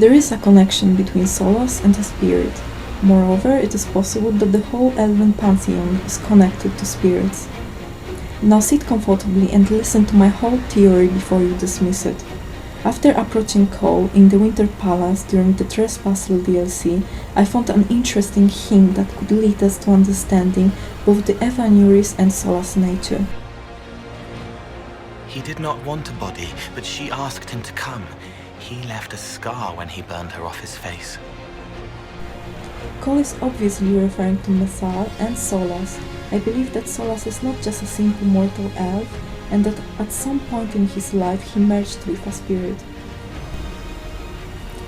There is a connection between SOLAS and a spirit. Moreover, it is possible that the whole elven pantheon is connected to spirits. Now sit comfortably and listen to my whole theory before you dismiss it. After approaching Cole in the Winter Palace during the Trespassal DLC, I found an interesting hint that could lead us to understanding both the Evanuris and SOLAS nature. He did not want a body, but she asked him to come. He left a scar when he burned her off his face. Cole is obviously referring to Messal and SOLAS. I believe that SOLAS is not just a simple mortal elf, and that at some point in his life he merged with a spirit.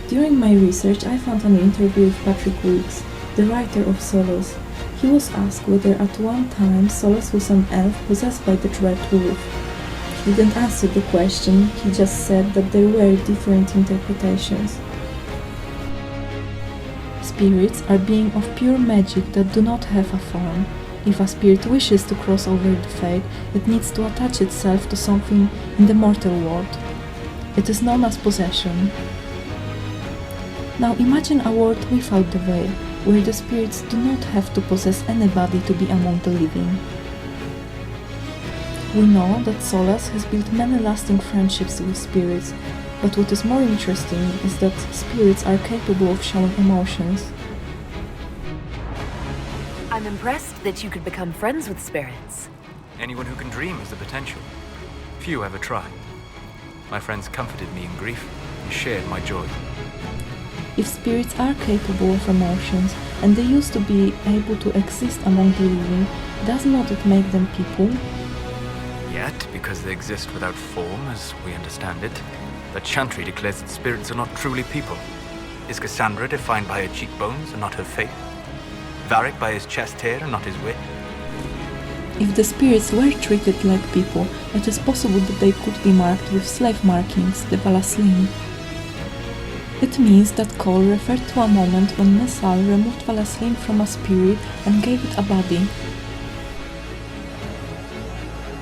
During my research, I found an interview with Patrick Weeks, the writer of SOLAS. He was asked whether at one time SOLAS was an elf possessed by the Dread Wolf. He didn't answer the question, he just said that there were different interpretations. Spirits are beings of pure magic that do not have a form. If a spirit wishes to cross over the Fade, it needs to attach itself to something in the mortal world. It is known as possession. Now imagine a world without the veil, where the spirits do not have to possess anybody to be among the living. We know that SOLAS has built many lasting friendships with spirits, but what is more interesting is that spirits are capable of showing emotions. I'm impressed that you could become friends with spirits. Anyone who can dream has the potential. Few ever try. My friends comforted me in grief and shared my joy. If spirits are capable of emotions, and they used to be able to exist among the living, does not it make them people? Yet, because they exist without form, as we understand it, the Chantry declares that spirits are not truly people. Is Cassandra defined by her cheekbones and not her faith? Varric by his chest hair and not his wit? If the spirits were treated like people, it is possible that they could be marked with slave markings, the Valaslim. It means that Cole referred to a moment when Messal removed Valaslim from a spirit and gave it a body.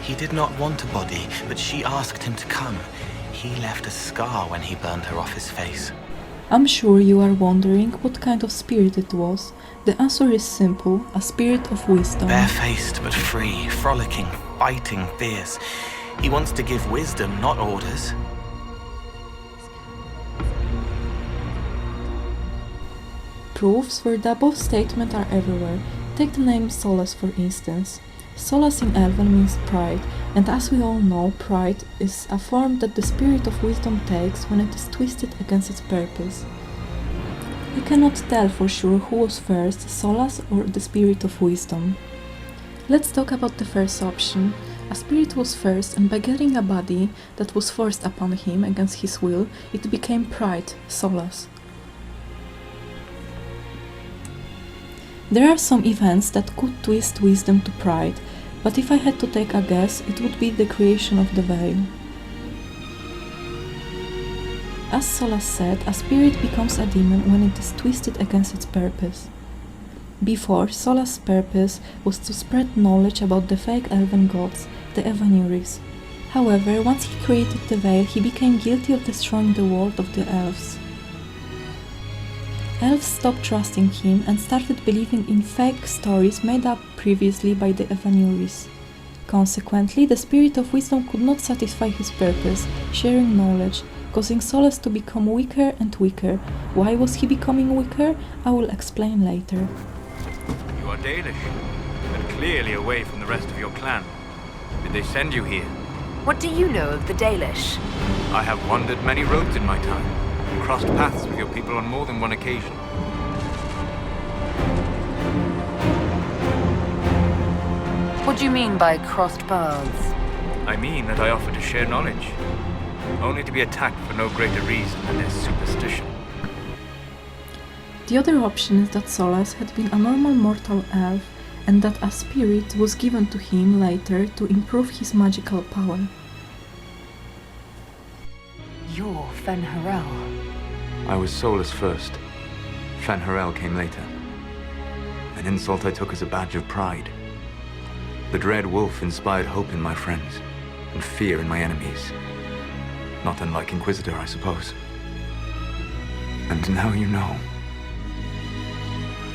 He did not want a body, but she asked him to come. He left a scar when he burned her off his face. I'm sure you are wondering what kind of spirit it was. The answer is simple, a spirit of wisdom. Barefaced but free, frolicking, fighting, fierce. He wants to give wisdom, not orders. Proofs for the above statement are everywhere. Take the name SOLAS for instance. SOLAS in Elven means pride, and as we all know, pride is a form that the spirit of wisdom takes when it is twisted against its purpose. We cannot tell for sure who was first, SOLAS or the spirit of wisdom. Let's talk about the first option. A spirit was first, and by getting a body that was forced upon him against his will, it became pride, SOLAS. There are some events that could twist wisdom to pride, but if I had to take a guess, it would be the creation of the veil. As SOLAS said, a spirit becomes a demon when it is twisted against its purpose. Before, SOLAS' purpose was to spread knowledge about the fake elven gods, the Evanuris. However, once he created the veil, he became guilty of destroying the world of the elves. Elves stopped trusting him and started believing in fake stories made up previously by the Evanuris. Consequently, the spirit of wisdom could not satisfy his purpose, sharing knowledge, causing SOLAS to become weaker and weaker. Why was he becoming weaker? I will explain later. You are Dalish, but clearly away from the rest of your clan. Did they send you here? What do you know of the Dalish? I have wandered many roads in my time, and crossed paths with your people on more than one occasion. What do you mean by crossed paths? I mean that I offer to share knowledge, only to be attacked for no greater reason than their superstition. The other option is that SOLAS had been a normal mortal elf, and that a spirit was given to him later to improve his magical power. You're Fen'Harel. I was SOLAS first. Fen'Harel came later. An insult I took as a badge of pride. The Dread Wolf inspired hope in my friends, and fear in my enemies. Not unlike Inquisitor, I suppose. And now you know.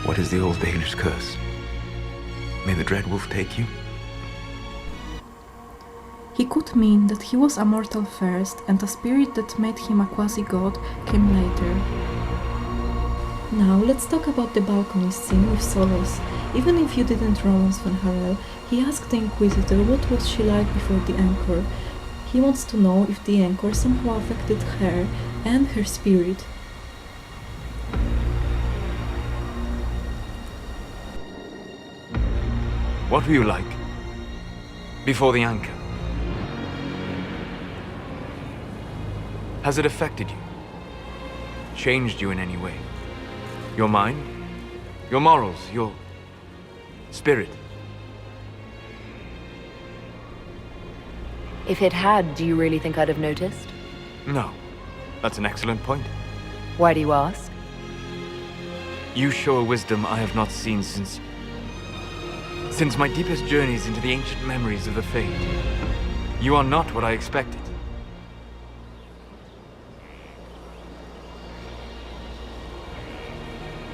What is the old Danish curse? May the Dread Wolf take you? He could mean that he was a mortal first, and a spirit that made him a quasi-god came later. Now let's talk about the balcony scene with SOLAS. Even if you didn't romance Van Harel, he asked the Inquisitor what was she like before the Anchor. He wants to know if the Anchor somehow affected her and her spirit. What were you like before the Anchor? Has it affected you? Changed you in any way? Your mind? Your morals? Your spirit? If it had, do you really think I'd have noticed? No. That's an excellent point. Why do you ask? You show a wisdom I have not seen since my deepest journeys into the ancient memories of the Fade. You are not what I expected.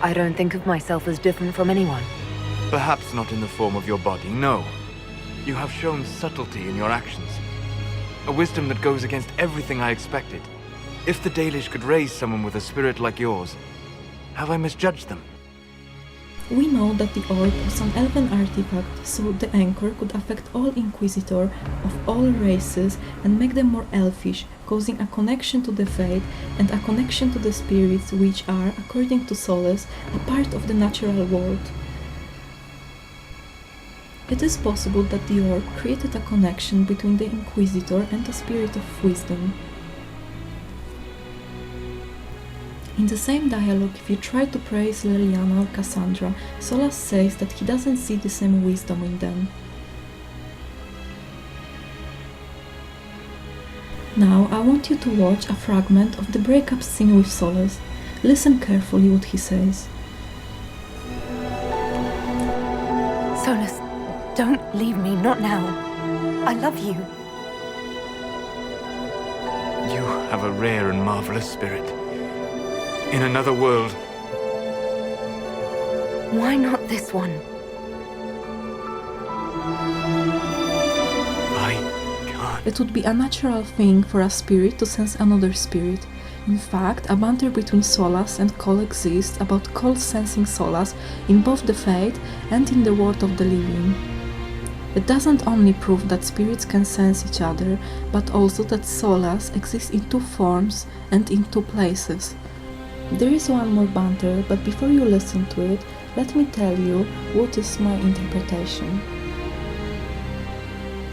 I don't think of myself as different from anyone. Perhaps not in the form of your body, no. You have shown subtlety in your actions. A wisdom that goes against everything I expected. If the Dalish could raise someone with a spirit like yours, have I misjudged them? We know that the orb was an elven artifact, so the Anchor could affect all Inquisitor of all races and make them more elfish, causing a connection to the Fade and a connection to the spirits which are, according to SOLAS, a part of the natural world. It is possible that the orb created a connection between the Inquisitor and the Spirit of Wisdom. In the same dialogue, if you try to praise Leliana or Cassandra, SOLAS says that he doesn't see the same wisdom in them. Now I want you to watch a fragment of the breakup scene with SOLAS. Listen carefully what he says. SOLAS, don't leave me, not now. I love you. You have a rare and marvelous spirit. In another world. Why not this one? I can't. It would be a natural thing for a spirit to sense another spirit. In fact, a banter between SOLAS and Cole exists about Cole sensing SOLAS in both the Fade and in the world of the living. It doesn't only prove that spirits can sense each other, but also that SOLAS exists in two forms and in two places. There is one more banter, but before you listen to it, let me tell you what is my interpretation.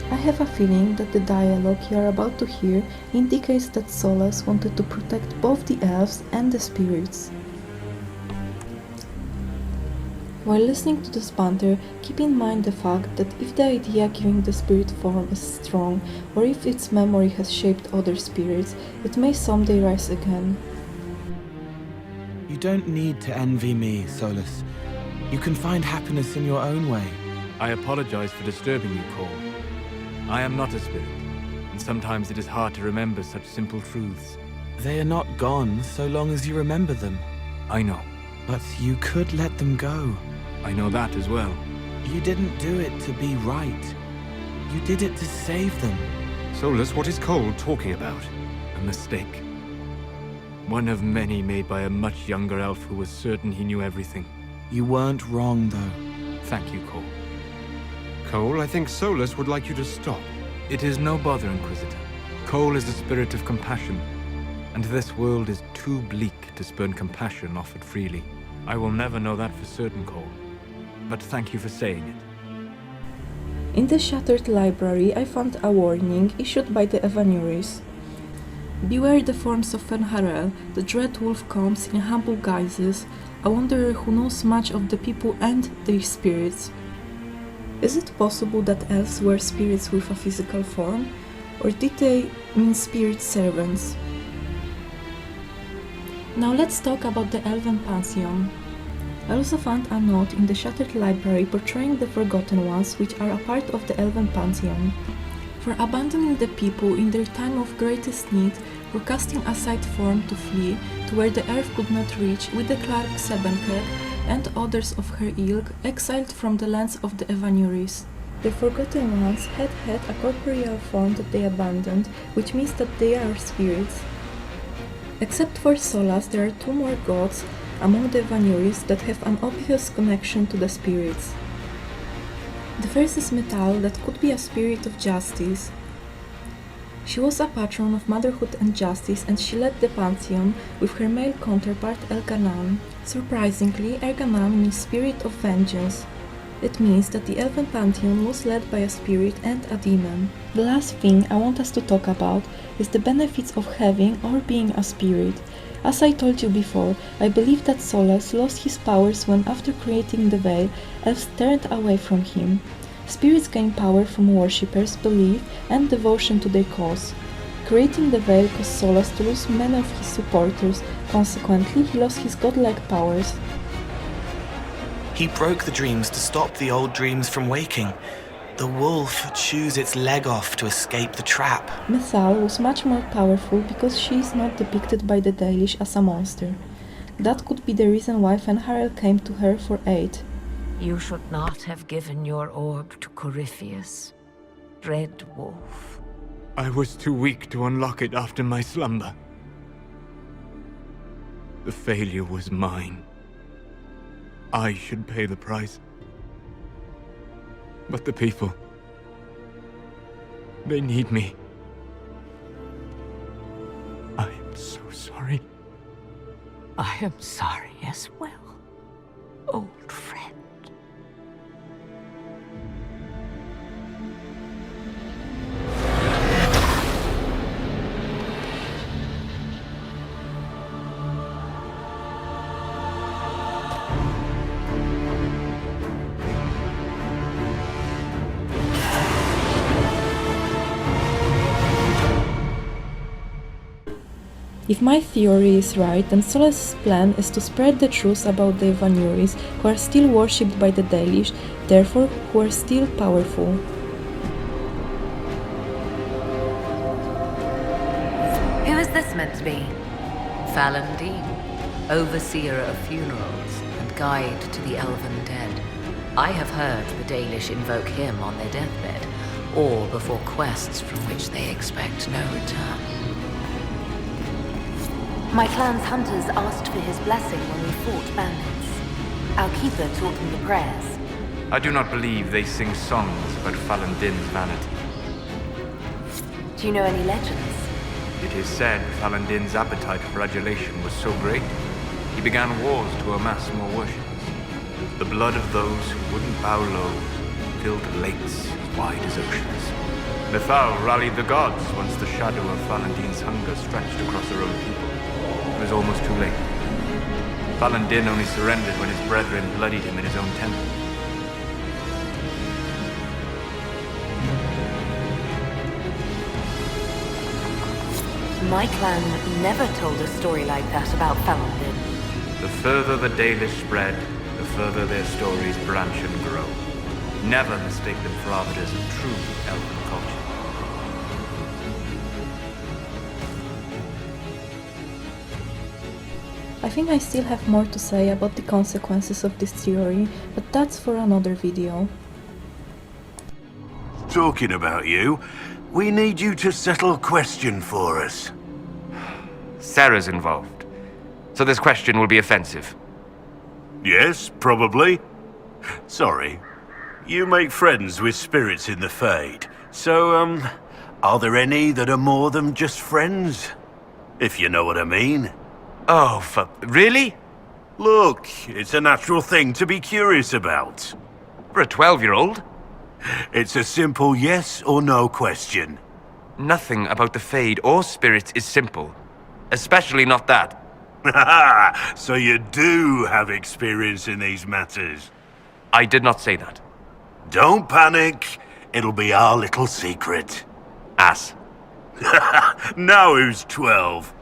I have a feeling that the dialogue you are about to hear indicates that SOLAS wanted to protect both the elves and the spirits. While listening to this banter, keep in mind the fact that if the idea giving the spirit form is strong, or if its memory has shaped other spirits, it may someday rise again. You don't need to envy me, SOLAS. You can find happiness in your own way. I apologize for disturbing you, Cole. I am not a spirit, and sometimes it is hard to remember such simple truths. They are not gone so long as you remember them. I know. But you could let them go. I know that as well. You didn't do it to be right. You did it to save them. SOLAS, what is Cole talking about? A mistake. One of many made by a much younger elf who was certain he knew everything. You weren't wrong, though. Thank you, Cole. Cole, I think SOLAS would like you to stop. It is no bother, Inquisitor. Cole is the spirit of compassion, and this world is too bleak to spurn compassion offered freely. I will never know that for certain, Cole, but thank you for saying it. In the Shattered Library, I found a warning issued by the Evanuris. Beware the forms of Van Harel, the Dread Wolf comes in humble guises, a wanderer who knows much of the people and their spirits. Is it possible that elves were spirits with a physical form, or did they mean spirit servants? Now let's talk about the Elven Pantheon. I also found a note in the Shattered Library portraying the Forgotten Ones, which are a part of the Elven Pantheon. For abandoning the people in their time of greatest need, casting aside form to flee to where the earth could not reach, with the Clark Sebenkek and others of her ilk exiled from the lands of the Evanuris. The Forgotten Ones had a corporeal form that they abandoned, which means that they are spirits. Except for SOLAS, there are two more gods among the Evanuris that have an obvious connection to the spirits. The first is Metal, that could be a spirit of justice. She was a patron of motherhood and justice, and she led the pantheon with her male counterpart Elganan. Surprisingly, Elganan means spirit of vengeance. It means that the elven pantheon was led by a spirit and a demon. The last thing I want us to talk about is the benefits of having or being a spirit. As I told you before, I believe that SOLAS lost his powers when, after creating the Veil, elves turned away from him. Spirits gain power from worshippers' belief and devotion to their cause. Creating the Veil caused SOLAS to lose many of his supporters, consequently he lost his godlike powers. He broke the dreams to stop the old dreams from waking. The wolf chews its leg off to escape the trap. Methal was much more powerful because she is not depicted by the Dalish as a monster. That could be the reason why Fenharel came to her for aid. You should not have given your orb to Corypheus, Red Wolf. I was too weak to unlock it after my slumber. The failure was mine. I should pay the price. But the people... they need me. I am so sorry. I am sorry as well, old friend. If my theory is right, then SOLAS' plan is to spread the truth about the Evanuris, who are still worshipped by the Dalish, therefore who are still powerful. Who is this meant to be? Falandine, overseer of funerals and guide to the elven dead. I have heard the Dalish invoke him on their deathbed, or before quests from which they expect no return. My clan's hunters asked for his blessing when we fought bandits. Our keeper taught them the prayers. I do not believe they sing songs about Falandin's vanity. Do you know any legends? It is said Falandin's appetite for adulation was so great, he began wars to amass more worshippers. The blood of those who wouldn't bow low filled lakes as wide as oceans. Mithal rallied the gods once the shadow of Falandin's hunger stretched across her own people. It was almost too late. Falandin only surrendered when his brethren bloodied him in his own temple. My clan never told a story like that about Falandin. The further the Dalish spread, the further their stories branch and grow. Never mistake them for arbiters of true elven culture. I think I still have more to say about the consequences of this theory, but that's for another video. Talking about you, we need you to settle a question for us. Sarah's involved, so this question will be offensive. Yes, probably. Sorry. You make friends with spirits in the Fade, so, are there any that are more than just friends? If you know what I mean. Oh, really? Look, it's a natural thing to be curious about. For a 12-year-old? It's a simple yes or no question. Nothing about the Fade or spirits is simple. Especially not that. So you do have experience in these matters. I did not say that. Don't panic. It'll be our little secret. Ass. Now who's 12?